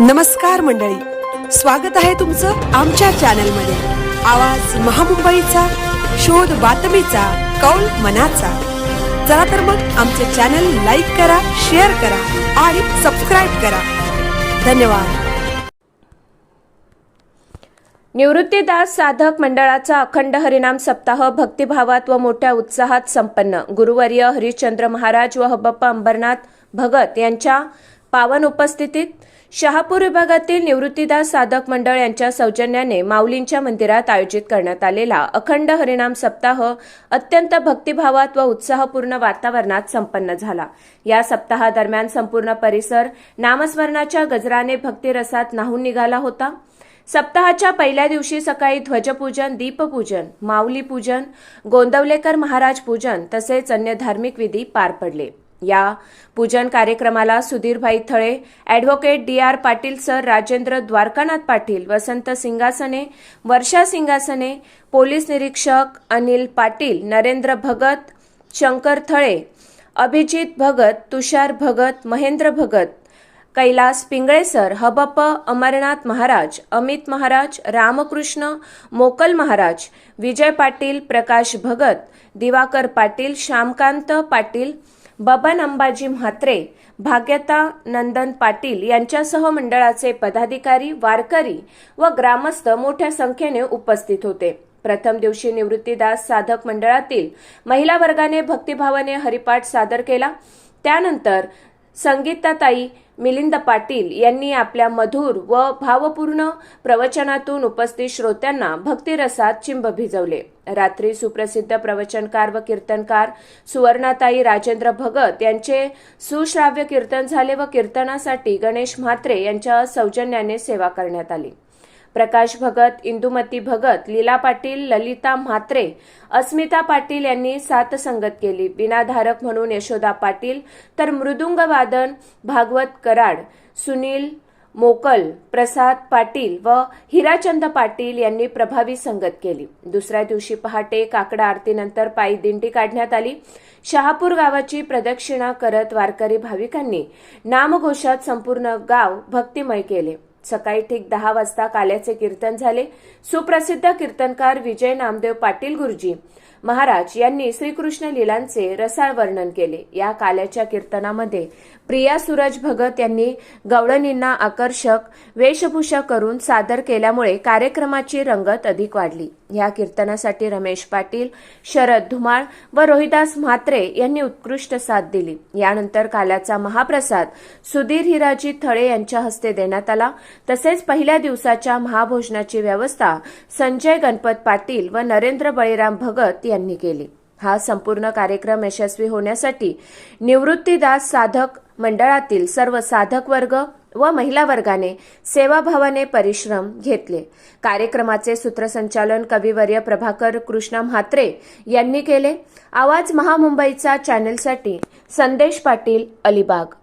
नमस्कार मंडळी, स्वागत आहे तुमचं आमच्या चॅनलमध्ये। आवाज महामुंबईचा, शोध बातमीचा, कौल मनाचा। चला तर मग आमचे चॅनल लाईक करा, शेअर करा आणि सबस्क्राइब करा। धन्यवाद। निवृत्तीदास साधक मंडळाचा अखंड हरिनाम सप्ताह भक्तिभावात व मोठ्या उत्साहात संपन्न। गुरुवर्य हरिश्चंद्र महाराज व हबप्पा अंबरनाथ भगत यांच्या पावन उपस्थितीत शहापूर विभागातील निवृत्तीदास साधक मंडळ यांच्या सौजन्याने माऊलींच्या मंदिरात आयोजित करण्यात आलेला अखंड हरिनाम सप्ताह अत्यंत भक्तिभावात व उत्साहपूर्ण वातावरणात संपन्न झाला। या सप्ताहादरम्यान संपूर्ण परिसर नामस्मरणाच्या गजराने भक्तिरसात न्हाऊन निघाला होता। सप्ताहाच्या पहिल्या दिवशी सकाळी ध्वजपूजन, दीपपूजन, माऊली पूजन, गोंदवलेकर महाराज पूजन तसेच अन्य धार्मिक विधी पार पडले। या पूजन कार्यक्रमाला Sudhirbhai Thale, advocate D R. Patil sir, Rajendra Dwarkanath Patil, Vasant Singasane, Varsha Singasane, police निरीक्षक अनिल पाटील, नरेंद्र भगत, शंकर थळे, अभिजित भगत, तुषार भगत, महेंद्र भगत, कैलास पिंगळे सर, हबप्पा अमरनाथ महाराज, अमित महाराज, रामकृष्ण मोकल महाराज, विजय पाटील, प्रकाश भगत, दिवाकर पाटील, श्यामकांत पाटील, बबन अंबाजी म्हात्रे, भाग्यता नंदन पाटील यांच्यासह मंडळाचे पदाधिकारी, वारकरी व ग्रामस्थ मोठ्या संख्येने उपस्थित होते। प्रथम दिवशी निवृत्तीदास साधक मंडळातील महिला वर्गाने भक्तिभावाने हरिपाठ सादर केला। त्यानंतर संगीताताई मिलिंद पाटील यांनी आपल्या मधुर व भावपूर्ण प्रवचनातून उपस्थित श्रोत्यांना भक्तिरसात चिंब भिजवले। रात्री सुप्रसिद्ध प्रवचनकार व कीर्तनकार सुवर्णाताई राजेंद्र भगत यांचे सुश्राव्य कीर्तन झाले व कीर्तनासाठी गणेश म्हात्रे यांच्या सौजन्याने सेवा करण्यात आली। प्रकाश भगत, इंदुमती भगत, लीला पाटील, ललिता म्हात्रे, अस्मिता पाटील यांनी साथ संगत केली। बिनाधारक म्हणून यशोदा पाटील तर मृदुंग वादन भागवत कराड, सुनील मोकल, प्रसाद पाटील व हिराचंद पाटील यांनी प्रभावी संगत केली। दुसऱ्या दिवशी पहाटे काकडा आरतीनंतर पायी दिंडी काढण्यात आली। शहापूर गावाची प्रदक्षिणा करत वारकरी भाविकांनी नामघोषात संपूर्ण गाव भक्तिमय केले। सकाळी ठीक 10 वाजता काल्याचे कीर्तन झाले। सुप्रसिद्ध कीर्तनकार विजय नामदेव पाटील गुरुजी महाराज यांनी श्रीकृष्ण लीलांचे रसाळ वर्णन केले। या काल्याच्या कीर्तनामध्ये प्रिया सूरज भगत यांनी गवळणींना आकर्षक वेशभूषा करून सादर केल्यामुळे कार्यक्रमाची रंगत अधिक वाढली। या कीर्तनासाठी रमेश पाटील, शरद धुमाळ व रोहिदास म्हात्रे यांनी उत्कृष्ट साथ दिली। यानंतर काल्याचा महाप्रसाद सुधीर हिराजी थळे यांच्या हस्ते देण्यात आला। तसेच पहिल्या दिवसाच्या महाभोजनाची व्यवस्था संजय गणपत पाटील व नरेंद्र बळीराम भगत यांनी केली। हा संपूर्ण कार्यक्रम यशस्वी होण्यासाठी निवृत्तीदास साधक मंडळातील सर्व साधक वर्ग व महिला वर्गाने सेवाभावाने परिश्रम घेतले। कार्यक्रमाचे सूत्रसंचालन कविवर्य प्रभाकर कृष्ण म्हात्रे यांनी केले। आवाज महामुंबईचा चॅनलसाठी संदेश पाटील, अलिबाग।